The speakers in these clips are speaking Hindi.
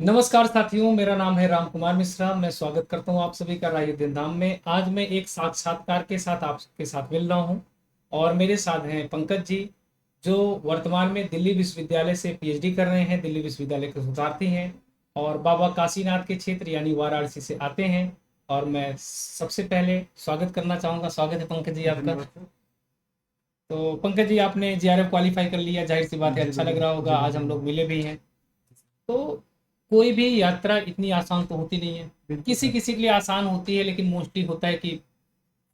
नमस्कार साथियों, मेरा नाम है राम कुमार मिश्रा। मैं स्वागत करता हूं आप सभी का राय दिनधाम में। आज मैं एक साक्षात्कार के साथ आपके साथ मिल रहा हूं और मेरे साथ हैं पंकज जी, जो वर्तमान में दिल्ली विश्वविद्यालय से पीएचडी कर रहे हैं, दिल्ली विश्वविद्यालय के शोधार्थी हैं और बाबा काशीनाथ के क्षेत्र यानी वाराणसी से आते हैं। और मैं सबसे पहले स्वागत करना चाहूँगा। स्वागत है पंकज जी आपका। धन्यवाद सर। तो पंकज जी, आपने जेआरएफ क्वालिफाई कर लिया, जाहिर सी बात है, जी अच्छा लग बिल्कुल, रहा होगा। जी आज बिल्कुल हम लोग बिल्कुल। मिले भी हैं। तो कोई भी यात्रा इतनी आसान तो होती नहीं है। बिल्कुल किसी सर। किसी के लिए आसान होती है, लेकिन मोस्टली होता है कि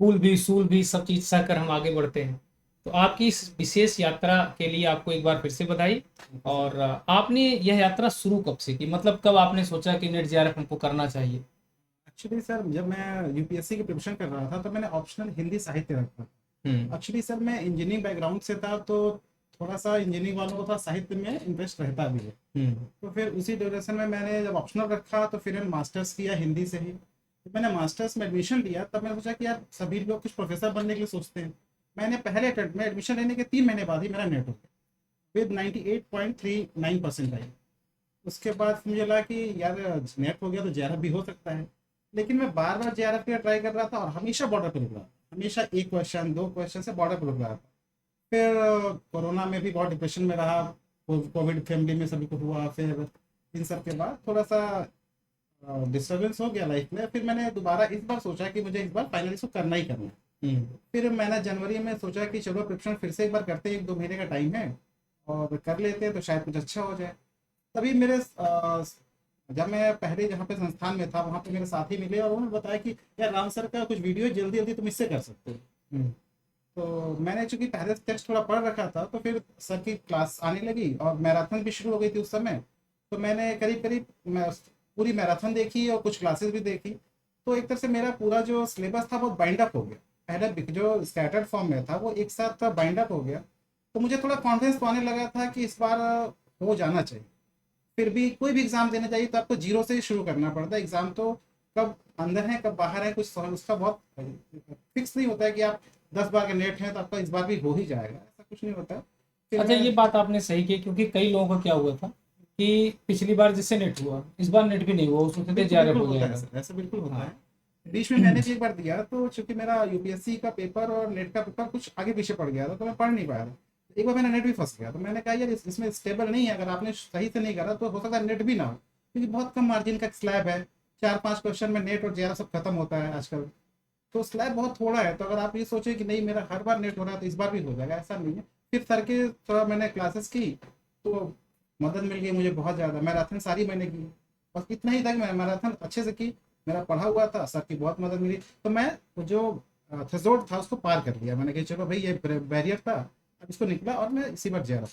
फूल भी सूल भी सब चीज सहकर हम आगे बढ़ते हैं। तो आपकी इस विशेष यात्रा के लिए आपको एक बार फिर से बधाई। Thank you sir. और आपने यह यात्रा शुरू कब से की, मतलब कब आपने सोचा कि नेट जेआरएफ हमको करना चाहिए? एक्चुअली सर, जब मैं यूपीएससी की प्रिपरेशन कर रहा था तो मैंने ऑप्शनल हिंदी साहित्य रखा। हम्म। एक्चुअली सर, मैं इंजीनियरिंग बैकग्राउंड से था, तो थोड़ा सा इंजीनियरिंग वालों को थोड़ा साहित्य में इंटरेस्ट रहता भी है। हम्म। तो फिर उसी ड्यूरेशन में मैंने जब ऑप्शनल रखा तो फिर मैंने मास्टर्स किया हिंदी से ही। जब मैंने मास्टर्स में एडमिशन लिया तब मैंने सोचा कि यार सभी लोग कुछ प्रोफेसर बनने के लिए सोचते हैं। मैंने पहले अटेम्प्ट में एडमिशन लेने के 3 महीने बाद ही मेरा नेट हो गया विद 98.39% आई। उसके बाद फिर मुझे लगा कि यार नेट हो गया तो जेआरएफ भी हो सकता है। लेकिन मैं बार बार जेआरएफ के लिए ट्राई कर रहा था और हमेशा बॉर्डर पर रुक रहा था, हमेशा एक क्वेश्चन दो क्वेश्चन से बॉर्डर पर रुक रहा था। फिर कोरोना में भी बहुत डिप्रेशन में रहा। कोविड फैमिली में सभी को हुआ। फिर इन सब के बाद थोड़ा सा डिस्टर्बेंस हो गया लाइफ में। फिर मैंने दोबारा इस बार सोचा कि मुझे इस बार फाइनली इसको करना ही करना है। हम्म। फिर मैंने जनवरी में सोचा कि चलो प्रिपरेशन फिर से एक बार करते हैं, 1-2 महीने का टाइम है और कर लेते हैं तो शायद कुछ अच्छा हो जाए। तभी जब मैं पहले जहाँ पे संस्थान में था वहाँ पे मेरे साथी मिले और उन्होंने बताया कि यार राम सर का कुछ वीडियो जल्दी जल्दी तुम इससे कर सकते हो। हम्म। तो मैंने चूंकि पहले से टेक्स्ट थोड़ा पढ़ रखा था तो फिर सर की क्लास आने लगी और मैराथन भी शुरू हो गई थी उस समय। तो मैंने करीब करीब मैं पूरी मैराथन देखी और कुछ क्लासेस भी देखी। तो एक तरह से मेरा पूरा जो सिलेबस था वो बाइंड अप हो गया। पहले जो स्कैटर्ड फॉर्म में था वो एक साथ बाइंड अप हो गया। तो मुझे थोड़ा कॉन्फिडेंस तो आने लगा था कि इस बार हो जाना चाहिए। फिर भी कोई भी एग्जाम देने जाइए तो आपको जीरो से ही शुरू करना पड़ता है। एग्जाम तो कब अंदर है कब बाहर है कुछ उसका बहुत फिक्स नहीं होता है कि आप 10 बार के नेट हैं तो आपका इस बार भी हो ही जाएगा, ऐसा कुछ नहीं होता। फिर अच्छा, मैं ये बात आपने सही की, क्योंकि कई लोगों का क्या हुआ था कि पिछली बार जिससे नेट हुआ, इस बार नेट भी नहीं हुआ, उसमें सोचते बिल्कुल जेआरएफ बिल्कुल हो होता है जाएगा। सर, ऐसा बिल्कुल होता हाँ। है। बीच में मैंने भी एक बार दिया तो चूंकि मेरा यूपीएससी का पेपर और नेट का पेपर कुछ आगे पीछे पड़ गया था तो मैं पढ़ नहीं पाया था। एक बार मेरा नेट भी फंस गया तो मैंने कहा यार इसमें स्टेबल नहीं है, अगर आपने सही से नहीं करा तो हो सकता है नेट भी ना हो, क्योंकि बहुत कम मार्जिन का स्लैब है। 4-5 क्वेश्चन में नेट और जेआरएफ सब खत्म होता है आजकल। तो स्लैब बहुत थोड़ा है, तो अगर आप ये सोचे कि नहीं मेरा हर बार नेट हो रहा है तो इस बार भी हो जाएगा, ऐसा नहीं है। फिर सर के थोड़ा मैंने क्लासेस की तो मदद मिल गई मुझे बहुत ज़्यादा। मैराथन सारी मैंने की, बस इतना ही था कि मैं मैराथन अच्छे से की। मेरा पढ़ा हुआ था, सर की बहुत मदद मिली तो मैं जो थ्रेशोल्ड था उसको पार कर लिया। मैंने कहा चलो भाई ये बैरियर था, अब इसको निकला और मैं इसी बार जा रहा हूँ।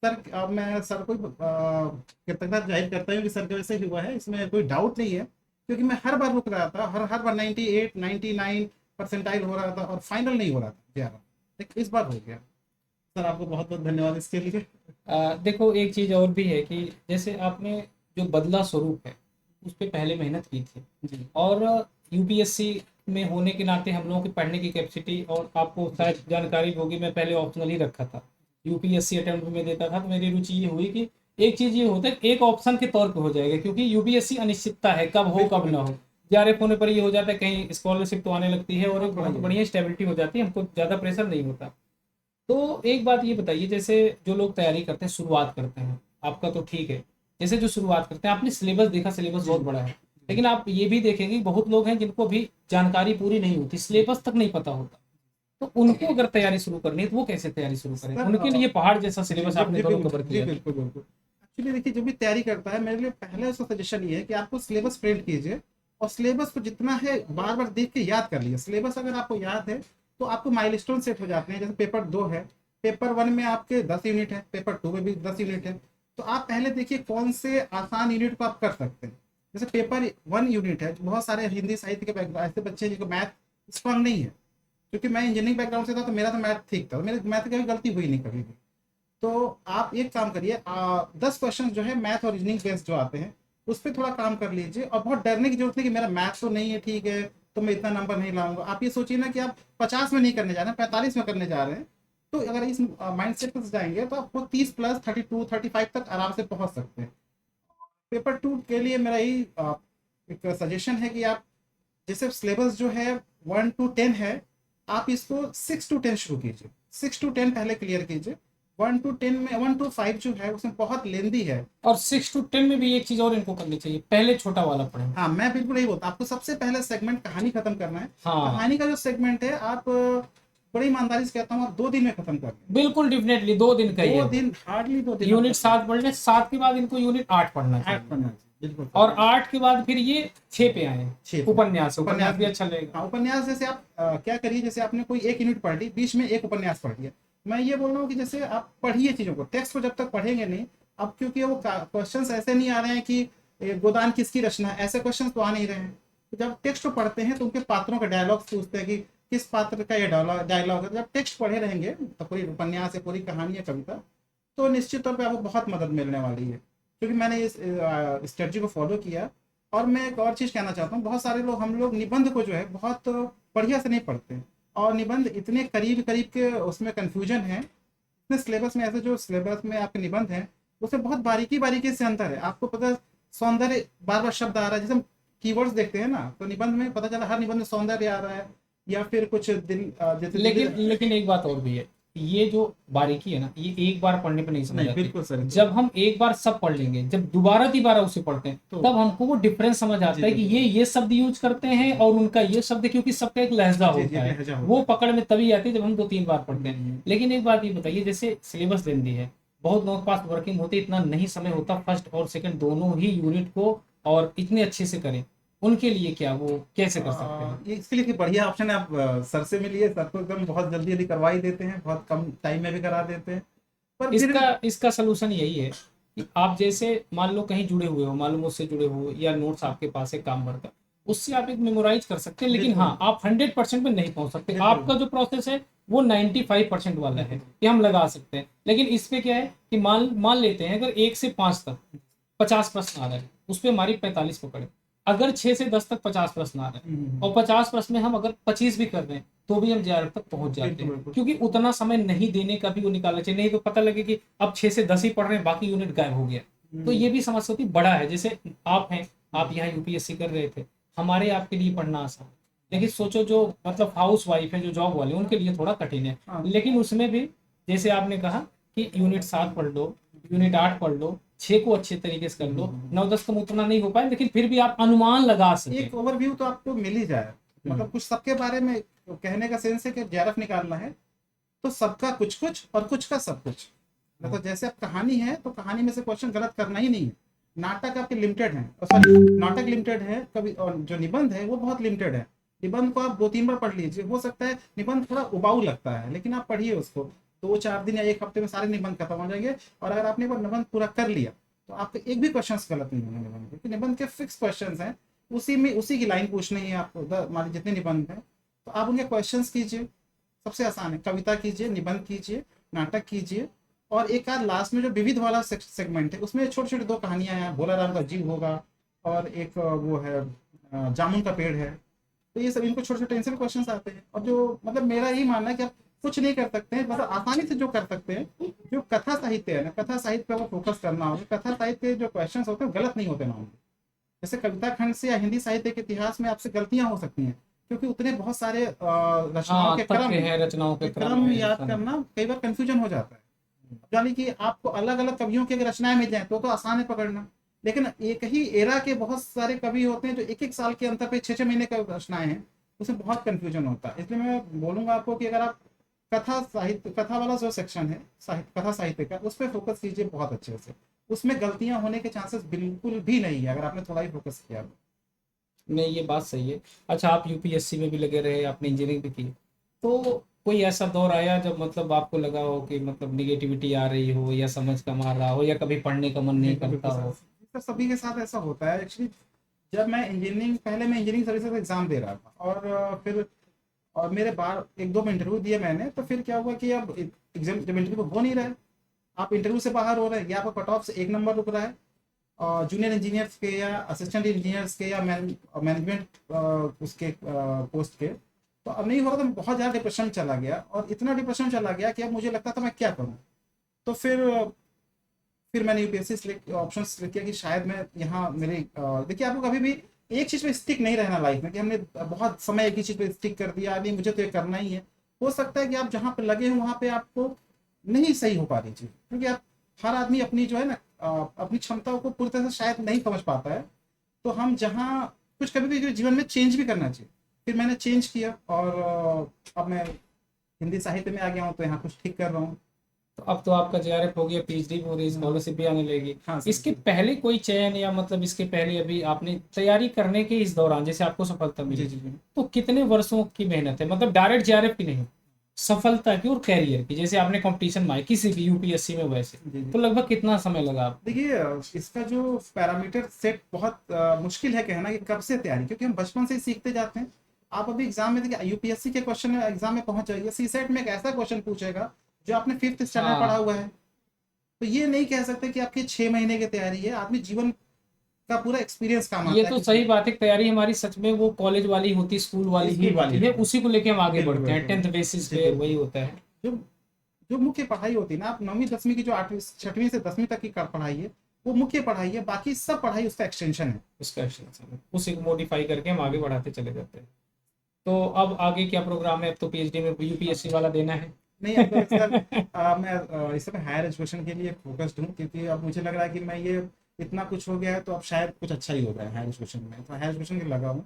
सर अब मैं सर को कृतज्ञता जाहिर करता हूँ कि सर की वजह से ही हुआ है, इसमें कोई डाउट नहीं है। क्योंकि मैं हर बार रुक रहा था, हर हर बार 98-99 परसेंटाइल हो रहा था और फाइनल नहीं हो रहा था 11। लेकिन इस बार हो गया। सर आपको बहुत बहुत धन्यवाद इसके लिए। देखो, एक चीज़ और भी है कि जैसे आपने जो बदला स्वरूप है, उस पे पहले मेहनत की थी। जी और यूपीएससी में होने के नाते हम लोगों की पढ़ने की कैपेसिटी, और आपको जी शायद जानकारी होगी, मैं पहले ऑप्शनल ही रखा था। यूपीएससी अटेम्प्ट में देता था, तो मेरी रुचि ये हुई कि एक चीज़ ये होता है कि एक ऑप्शन के तौर पे हो जाएगा, क्योंकि यूपीएससी अनिश्चितता है, कब हो बिल्कुल कब ना बिल्कुल। हो। जेआरएफ होने पर ये हो जाता है, कहीं स्कॉलरशिप तो आने लगती है और हाँ एक थोड़ा बहुत ही है। बढ़िया स्टेबिलिटी हो जाती है, हमको ज़्यादा प्रेशर नहीं होता। तो एक बात ये बताइए, जैसे जो लोग तैयारी करते हैं, शुरुआत करते हैं, आपका तो ठीक है। जैसे जो शुरुआत करते हैं, आपने सिलेबस देखा, सिलेबस जी बहुत बड़ा है। जी लेकिन आप ये भी देखेंगे बहुत लोग हैं जिनको अभी जानकारी पूरी नहीं होती, सिलेबस तक नहीं पता होता। तो उनको अगर तैयारी शुरू करनी है तो वो कैसे तैयारी शुरू करें? सर उनके लिए पहाड़ जैसा जी सिलेबस जी आपने जी दोनों कवर बिल्कुल जी किया है। बिल्कुल बिल्कुल। एक्चुअली देखिए, जो भी तैयारी करता है मेरे लिए पहले उसका सजेशन ये है कि आपको सिलेबस प्रिंट कीजिए और सिलेबस को जितना है बार बार देख के याद कर लिया। सिलेबस अगर आपको याद है तो आपको माइलस्टोन सेट हो जाते हैं। जैसे पेपर 2 है, पेपर 1 में आपके 10 यूनिट है, पेपर 2 में भी 10 यूनिट है। तो आप पहले देखिए कौन से आसान यूनिट को आप कर सकते हैं। जैसे पेपर 1 यूनिट है, बहुत सारे हिंदी साहित्य के ऐसे बच्चे हैं जिनको मैथ स्ट्रांग नहीं है। क्योंकि मैं इंजीनियरिंग बैकग्राउंड से था तो मेरा तो मैथ ठीक था, तो मेरे मैथ की कभी गलती हुई नहीं कभी भी। तो आप एक काम करिए, 10 क्वेश्चन जो है मैथ और रीजनिंग बेस्ड जो आते हैं उस पर थोड़ा काम कर लीजिए। और बहुत डरने की जरूरत नहीं कि मेरा मैथ तो नहीं है ठीक है तो मैं इतना नंबर नहीं लाऊंगा। आप ये सोचिए ना कि आप 50 में नहीं करने जा रहे हैं, 45 में करने जा रहे हैं। तो अगर इस माइंड सेट से जाएंगे तो आपको 30 प्लस 32 35 तक आराम से पहुंच सकते हैं। पेपर 2 के लिए मेरा यही एक सजेशन है कि आप जैसे सिलेबस जो है 1 to 10 है, आप इसको 6 to 10 शुरू कीजिए, 6 to 10 पहले क्लियर कीजिए। 1 to 10 में 1 to 5 जो है उसमें बहुत लेंदी है। और 6 to 10 में भी एक चीज और इनको करनी चाहिए, पहले छोटा वाला पढ़ें। हाँ, मैं बिल्कुल यही बोलता हूँ, आपको सबसे पहले सेगमेंट कहानी खत्म करना है। हाँ कहानी का जो सेगमेंट है आप बड़ी ईमानदारी से कहता हूँ, आप 2 दिन में खत्म कर लें। बिल्कुल, डेफिनेटली 2 दिन का ही है दो वो। दिन हार्डली 2 दिन आप यूनिट कर लें। 7 पढ़ लें, 7 के बाद इनको यूनिट 8 पढ़ना 8 चाहिए। पढ़ना चाहिए, बिल्कुल और सही। 8 के बाद फिर ये 6 पे आए, 6 पे उपन्यास, उपन्यास उपन्यास भी में। अच्छा लगेगा। हाँ, उपन्यास जैसे आप क्या करिए, जैसे आपने कोई एक यूनिट पढ़ ली, बीच में एक उपन्यास पढ़ लिया। मैं ये बोल रहा हूँ कि जैसे आप पढ़िए चीज़ों को, टेक्स्ट को जब तक पढ़ेंगे नहीं, अब क्योंकि वो क्वेश्चंस ऐसे नहीं आ रहे हैं कि गोदान किसकी रचना है, ऐसे क्वेश्चंस तो आ नहीं रहे हैं। तो जब टेक्स्ट को पढ़ते हैं तो उनके पात्रों का डायलॉग्स पूछते हैं कि किस पात्र का ये डायलॉग है। तो जब टेक्स्ट पढ़े रहेंगे तो पूरी उपन्यास है, पूरी कहानी है, कविता, तो निश्चित तौर पे आपको बहुत मदद मिलने वाली है। क्योंकि मैंने इस स्ट्रेटजी को फॉलो किया। और मैं एक और चीज़ कहना चाहता हूँ, बहुत सारे लोग, हम लोग निबंध को जो है बहुत बढ़िया से नहीं पढ़ते हैं। और निबंध इतने करीब करीब के उसमें कन्फ्यूजन है, इतने सिलेबस में, ऐसे जो सिलेबस में आपके निबंध हैं उसमें बहुत बारीकी बारीकी से अंतर है। आपको पता है, सौंदर्य बार बार शब्द आ रहा है, जैसे हम कीवर्ड्स देखते हैं ना, तो निबंध में पता चला हर निबंध में सौंदर्य आ रहा है, या फिर कुछ दिल जैसे दिल्ली। लेकिन एक बात और भी है, ये जो बारीकी है ना, ये एक बार पढ़ने पे नहीं समझ नहीं, आती। बिल्कुल सर। जब हम एक बार सब पढ़ लेंगे, जब दोबारा तिबारा उसे पढ़ते हैं, तो तब हमको वो डिफरेंस समझ आता जी है जी कि जी ये शब्द यूज करते हैं और उनका ये शब्द, क्योंकि सबका एक लहजा जी जी, होता है। लहजा होता वो है। पकड़ में तभी आती है जब हम 2-3 बार पढ़ते हैं। हम्म, लेकिन एक बात ये बताइए, जैसे सिलेबस लेंदी है, बहुत लोगों के पास वर्किंग होती है, इतना नहीं समय होता फर्स्ट और सेकंड दोनों ही यूनिट को और इतने अच्छे से करें, उनके लिए क्या वो कैसे कर सकते हैं? ये इसके लिए कि बढ़िया ऑप्शन है, आप सर से मिलिए, सर को एकदम बहुत जल्दी जल्दी करवा ही देते हैं, बहुत कम टाइम में भी करा देते हैं। पर फिर इसका इसका सलूशन यही है कि आप जैसे मान लो कहीं जुड़े हुए हो, मान लो मुझसे जुड़े हो या नोट्स आपके पास है काम भर का, उससे आप एक मेमोराइज कर सकते हैं। लेकिन बिल्कुल हाँ, आप 100% में नहीं पहुंच सकते। बिल्कुल आपका जो प्रोसेस है वो 95% वाला है बिल्कुल कि हम लगा सकते हैं। लेकिन इस पे क्या है कि मान मान लेते हैं, अगर 1 से 5 तक 50 प्रश्न आ रहे हैं, उस पर हमारी 45 पकड़े। अगर 6 से 10 तक 50 प्रश्न आ रहे हैं और 50 प्रश्न में हम अगर 25 भी कर रहे हैं, तो भी हम JRF तक पहुंच जाते बिल्कुल हैं। बिल्कुल क्योंकि उतना समय नहीं देने का भी वो निकालना चाहिए, नहीं तो पता लगे कि अब 6 से 10 ही पढ़ रहे हैं, बाकी यूनिट गायब हो गया। तो ये भी समझ सकती बड़ा है। जैसे आप हैं, आप यहाँ यूपीएससी कर रहे थे, हमारे आपके लिए पढ़ना आसान है। लेकिन सोचो जो मतलब हाउस वाइफ है, जो जॉब वाले, उनके लिए थोड़ा कठिन है। हाँ। लेकिन उसमें भी जैसे आपने कहा कि यूनिट 7 पढ़ लो, यूनिट 8 पढ़ लो, 6 को अच्छे तरीके से कर लो, 9-10 कम उतना नहीं हो पाए, लेकिन फिर भी आप अनुमान लगा सके। एक ओवरव्यू तो आपको मिल ही जाए, मतलब कुछ सबके बारे में कहने का सेंस है कि JRF निकालना है तो सबका कुछ कुछ और कुछ का सब कुछ। मतलब जैसे आप कहानी है तो कहानी में से क्वेश्चन गलत करना ही नहीं है। नाटक आपके लिमिटेड है, सॉरी, नाटक लिमिटेड है कभी, और जो निबंध है वो बहुत लिमिटेड है। निबंध को आप 2-3 बार पढ़ लीजिए, हो सकता है निबंध थोड़ा उबाऊ लगता है, लेकिन आप पढ़िए उसको, 2-4 दिन या एक हफ्ते में सारे निबंध खत्म हो जाएंगे। और अगर आपने एक बार निबंध पूरा कर लिया तो आपका एक भी क्वेश्चन गलत नहीं होंगे निबंध के, क्योंकि निबंध के फिक्स क्वेश्चन हैं, उसी में उसी की लाइन पूछनी है आपको। मान लीजिए जितने निबंध हैं तो आप उनके क्वेश्चन कीजिए, सबसे आसान है। कविता कीजिए, निबंध कीजिए, नाटक कीजिए, और एक आध लास्ट में जो विविध वाला सेगमेंट है उसमें छोटी छोटी 2 कहानियां हैं, भोला राम का जीव होगा, और एक वो है जामुन का पेड़ है। तो ये सब, इनको छोटे छोटे इनसे क्वेश्चन आते हैं। और जो मतलब मेरा यही मानना है कि आप कुछ नहीं कर सकते हैं, मतलब आसानी से जो कर सकते हैं, जो कथा साहित्य है ना, कथा साहित्य पर वो फोकस करना होगा। कथा साहित्य के जो क्वेश्चन होते हैं गलत नहीं होते ना उनके। जैसे कविता खंड से या हिंदी साहित्य के इतिहास में आपसे गलतियां हो सकती हैं, क्योंकि उतने बहुत सारे रचनाओं हाँ, के तथ्य क्रम है, रचनाओं के क्रम क्रम है, याद करना कई बार कंफ्यूजन हो जाता है। यानी कि आपको अलग अलग कवियों की अगर रचनाएं मिल जाए तो आसान है पकड़ना। लेकिन एक ही एरा के बहुत सारे कवि होते हैं जो एक एक साल के अंतर पे 6-6 महीने का रचनाएं हैं, उसमें बहुत कंफ्यूजन होता है। इसलिए मैं बोलूंगा आपको कि अगर आप कथा साहित्य, कथा वाला जो सेक्शन है साहित्य, कथा साहित्य का, उस पर फोकस कीजिए बहुत अच्छे से। उसमें गलतियां होने के चांसेस बिल्कुल भी नहीं है अगर आपने थोड़ा ही फोकस किया तो। नहीं, ये बात सही है। अच्छा, आप यूपीएससी में भी लगे रहे, आपने इंजीनियरिंग भी की, तो कोई ऐसा दौर आया जब मतलब आपको लगा हो कि मतलब निगेटिविटी आ रही हो, या समझ कम आ रहा हो, या कभी पढ़ने का मन नहीं बिल्कुल करता बिल्कुल सर, हो? सर सभी के साथ ऐसा होता है एक्चुअली। जब मैं इंजीनियरिंग, पहले मैं इंजीनियरिंग सर्विसेज का एग्जाम दे रहा था, और फिर और मेरे बार 1-2 में इंटरव्यू दिए मैंने, तो फिर क्या हुआ कि अब एग्जाम जब इंटरव्यू हो नहीं रहा है, आप इंटरव्यू से बाहर हो रहे हैं, या आपका कट ऑफ से 1 नंबर रुक रहा है, और जूनियर इंजीनियर्स के या असिस्टेंट इंजीनियर्स के या मैनेजमेंट उसके पोस्ट के, तो अब नहीं हो रहा, तो मैं बहुत ज़्यादा डिप्रेशन चला गया, और इतना डिप्रेशन चला गया कि अब मुझे लगता था मैं क्या करूँ। तो फिर मैंने यूपीएससी सिलेक्ट ऑप्शन सिलेक्ट किया कि शायद मैं यहाँ मेरे देखिए, आपको कभी भी एक चीज़ पे स्टिक नहीं रहना लाइफ में, कि हमने बहुत समय एक ही चीज़ पे स्टिक कर दिया, नहीं मुझे तो ये करना ही है। हो सकता है कि आप जहाँ पे लगे हो वहाँ पे आपको नहीं सही हो पा रही चीज़, क्योंकि आप हर आदमी अपनी जो है ना अपनी क्षमताओं को पूरी तरह से शायद नहीं समझ पाता है। तो हम जहाँ कुछ कभी भी जीवन में चेंज भी करना चाहिए। फिर मैंने चेंज किया और अब मैं हिंदी साहित्य में आ गया हूँ, तो यहाँ कुछ ठीक कर रहा हूँ। तो अब तो आपका जेआरएफ हो गया, पीएचडी भी हो रही है, स्कॉलरशिप भी आने लगेगी। हाँ सर इसके जी। पहले कोई चयन या मतलब इसके पहले अभी आपने तैयारी करने के इस दौरान जैसे आपको सफलता जी मिली, जी जी तो कितने वर्षों की मेहनत है, मतलब डायरेक्ट जेआरएफ की नहीं, सफलता की और कैरियर की, जैसे आपने कंपटीशन में आए किसी भी यूपीएससी में वैसे, जी जी। तो लगभग कितना समय लगा आपको? देखिए इसका जो पैरामीटर सेट बहुत मुश्किल है कहना कि कब से तैयारी, क्योंकि हम बचपन से ही सीखते जाते हैं। आप अभी एग्जाम में देखिए, यूपीएससी के क्वेश्चन एग्जाम में पहुंच जाइए, सी सेट में एक ऐसा क्वेश्चन पूछेगा जो आपने फिफ्थ स्टैंडर्ड में पढ़ा हाँ, हुआ है। तो ये नहीं कह सकते कि आपकी 6 महीने की तैयारी है, आदमी जीवन का पूरा एक्सपीरियंस काम ये आता है तो किसी सही बात है, तैयारी हमारी सच में वो कॉलेज वाली होती, स्कूल वाली ही स्कूल वाली होती है, होती है। उसी को लेके हम आगे बिल्कुल बढ़ते हैं, बिल्कुल। टेंथ बेसिस जी पे वही बिल्कुल। होता है। जो जो मुख्य पढ़ाई होती है ना, आप 9वीं 10वीं की जो 8वीं 6वीं से 10वीं तक की पढ़ाई है, वो मुख्य पढ़ाई है, बाकी सब पढ़ाई उसका एक्सटेंशन है। उसका एक्सटेंशन, उसी को मॉडिफाई करके हम आगे बढ़ाते चले जाते हैं। तो अब आगे क्या प्रोग्राम है? अब तो पीएचडी में यूपीएससी वाला देना है। नहीं, अब तो सर मैं इस समय हायर एजुकेशन के लिए फोकस्ड हूँ, क्योंकि अब मुझे लग रहा है कि मैं ये इतना कुछ हो गया है, तो अब शायद कुछ अच्छा ही होगा हायर एजुकेशन में, तो हायर एजुकेशन के लगा हूँ।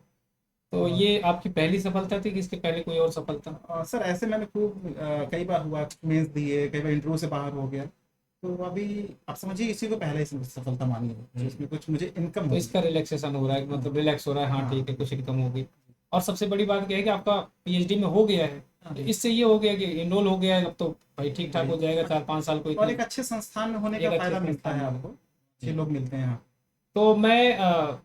तो ये आपकी पहली सफलता थी कि इसके पहले कोई और सफलता? सर ऐसे मैंने खूब कई बार हुआ, मेंस दिए, कई बार इंटरव्यू से बाहर हो गया। तो अभी आप समझिए इसी को पहले ही सफलता मानी है, जिसमें कुछ मुझे इनकम तो होगी। इसका रिलैक्सेशन हो रहा है, मतलब रिलैक्स हो रहा है, हाँ हाँ ठीक है, कुछ इनकम होगी। और सबसे बड़ी बात क्या है कि आपका पीएचडी में हो गया है, हाँ। तो इससे ये हो गया कि इनरोल हो गया है, अब तो भाई ठीक ठाक वही, हो जाएगा, 4-5 साल को और इतने एक अच्छे संस्थान में होने का एक अच्छे फायदा मिलता संस्थान है में। आपको, अच्छे लोग मिलते हैं यहाँ। तो मैं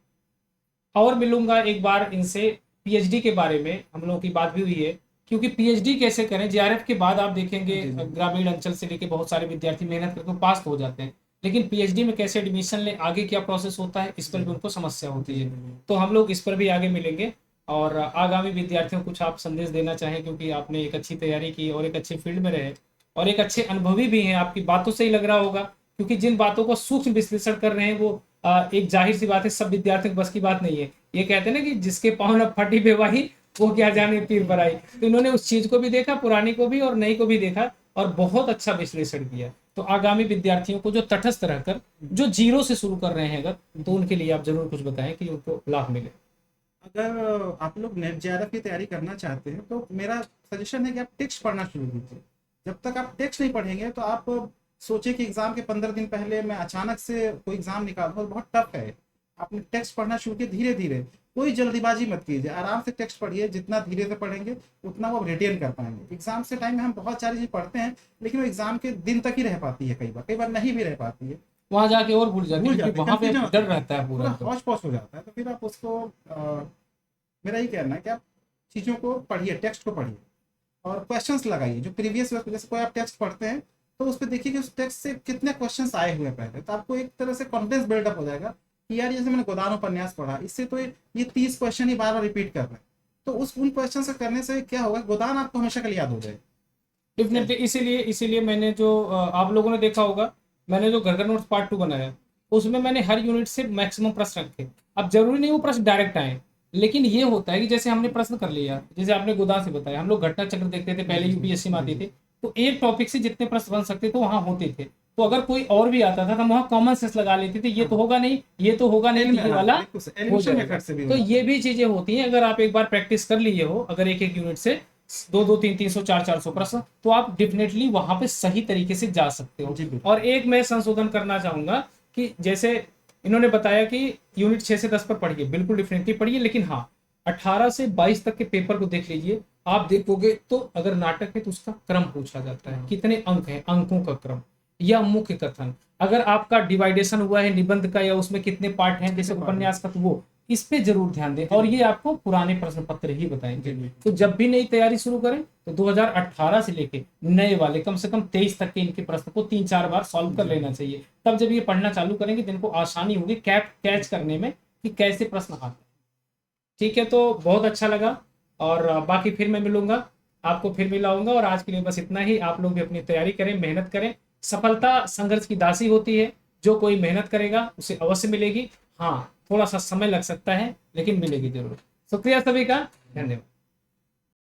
और मिलूंगा एक बार इनसे, पीएचडी के बारे में हम लोगों की बात भी हुई है, क्योंकि पीएचडी कैसे करें, जेआरएफ के बाद आप देखेंगे जी जी। ग्रामीण अंचल से लेके बहुत सारे विद्यार्थी मेहनत करके पास तो हो जाते हैं, लेकिन पीएचडी में कैसे एडमिशन ले, आगे क्या प्रोसेस होता है, इस पर जी भी उनको समस्या जी होती जी है। जी। तो हम लोग इस पर भी आगे मिलेंगे। और आगामी विद्यार्थियों को कुछ आप संदेश देना चाहें, क्योंकि आपने एक अच्छी तैयारी की और एक अच्छी फील्ड में रहे और एक अच्छे अनुभवी भी हैं, आपकी बातों से ही लग रहा होगा, क्योंकि जिन बातों को सूक्ष्म विश्लेषण कर रहे हैं वो एक जाहिर सी बात है, सब विद्यार्थियों के बस की बात नहीं है। ये कहते हैं ना कि जिसके पाँव न फटी बेवाही, वो क्या जाने पीर पर आई। तो इन्होंने उस चीज को भी देखा, पुरानी को भी और नई को भी देखा, और बहुत अच्छा विश्लेषण किया। तो आगामी विद्यार्थियों को जो तटस्थ रहकर, जो जीरो से शुरू कर रहे हैं अगर, तो उनके लिए आप जरूर कुछ बताएं कि उनको लाभ मिले। अगर आप लोग नेट जेआरएफ की तैयारी करना चाहते हैं, तो मेरा सजेशन है कि आप टेक्स्ट पढ़ना शुरू कीजिए। जब तक आप टेक्स्ट नहीं पढ़ेंगे, तो आप सोचिए कि एग्जाम के 15 दिन पहले मैं अचानक से कोई एग्जाम निकालूंगा, बहुत टफ है। आपने टेक्स्ट पढ़ना शुरू किया धीरे धीरे, कोई जल्दीबाजी मत कीजिए, आराम से टेक्स्ट पढ़िए, जितना धीरे से पढ़ेंगे उतना वो रिटेन कर पाएंगे। एग्जाम से टाइम में हम बहुत सारी चीज़ पढ़ते हैं, लेकिन वो एग्जाम के दिन तक ही रह पाती है, कई बार नहीं भी रह पाती है। वहां जाके और भूल जाते भूल हैं, क्योंकि जाते हैं, वहां पे कंफ्यूजन होता डर है, रहता है पूरा पूरा एकदम। हौच पौच हो जाता है। तो फिर आप उसको मेरा ये कहना है कि आप चीज़ों को पढ़िए, टेक्स्ट को पढ़िए, और क्वेश्चंस लगाइए जो प्रीवियस, जैसे कोई आप टेक्स्ट पढ़ते हैं, तो उस पर देखिए कि उस टेक्स्ट से कितने क्वेश्चंस आए हुए हैं पहले, तो आपको एक तरह से कॉन्फिडेंस बिल्डअप हो जाएगा कि यार जैसे मैंने गोदान उपन्यास पढ़ा, इससे तो ये 30 क्वेश्चन ही बार बार रिपीट कर रहे हैं। तो उन क्वेश्चन से करने से क्या होगा, गोदान आपको हमेशा के लिए याद हो जाएगा। ठीक है। डेफिनेटली, इसीलिए इसीलिए मैंने जो आप लोगों ने देखा होगा, मैंने जो घर का नोट्स पार्ट 2 बनाया, उसमें मैंने हर यूनिट से मैक्सिमम प्रश्न रखे। अब जरूरी नहीं वो प्रश्न डायरेक्ट आए, लेकिन ये होता है कि जैसे हमने प्रश्न कर लिया, जैसे आपने गोदान से बताया, हम लोग घटना चक्र देखते थे जी पहले, जी यूपीएससी में जी आती जी। थी, तो एक टॉपिक से जितने प्रश्न बन सकते थे वहां होते थे। तो अगर कोई और भी आता था, तो हम वहाँ कॉमन सेंस लगा लेते थे, ये तो हाँ, होगा नहीं, ये तो होगा नहीं, तो ये हाँ वाला बिल्कुल से हो एलिमिनेशन जाएगा। मेथड से भी हो तो जाता ये है। भी चीजें होती हैं, अगर आप एक बार प्रैक्टिस कर लिए हो, अगर एक एक यूनिट से 200, 300, 400, 400 प्रश्न, तो आप डेफिनेटली वहां पे सही तरीके से जा सकते हो। जी और बिल्कुल। एक मैं संशोधन करना चाहूंगा कि जैसे इन्होंने बताया कि यूनिट 6 से 10 पर पढ़िए, बिल्कुल डेफिनेटली पढ़िए, लेकिन हाँ 18 से 22 तक के पेपर को देख लीजिए। आप देखोगे तो अगर नाटक है तो उसका क्रम पूछा जाता है, हाँ, कितने अंक हैं, अंकों का क्रम, या मुख्य कथन। अगर आपका डिवाइडेशन हुआ है निबंध का, या उसमें कितने पार्ट हैं जैसे कितने पार्ट हैं? उपन्यास का, तो वो इस पे जरूर ध्यान दें, जी और ये बिल्कुल। आपको पुराने प्रश्न पत्र ही जी बताएंगे। तो बिल्कुल। जब भी नई तैयारी शुरू करें, तो 2018 से लेके नए वाले कम से कम 23 तक के इनके प्रश्न को 3-4 बार सॉल्व कर जी लेना चाहिए। तब जब ये पढ़ना चालू करेंगे तो इनको आसानी होगी कैच करने में कि कैसे प्रश्न आते हैं। ठीक है, तो बहुत अच्छा लगा, और बाकी फिर मैं मिलूंगा, आपको फिर मिलाऊंगा, और आज के लिए बस इतना ही। आप लोग भी अपनी तैयारी करें, मेहनत करें। सफलता संघर्ष की दासी होती है, जो कोई मेहनत करेगा उसे अवश्य मिलेगी। हाँ, थोड़ा सा समय लग सकता है लेकिन मिलेगी जरूर। शुक्रिया सभी का, धन्यवाद।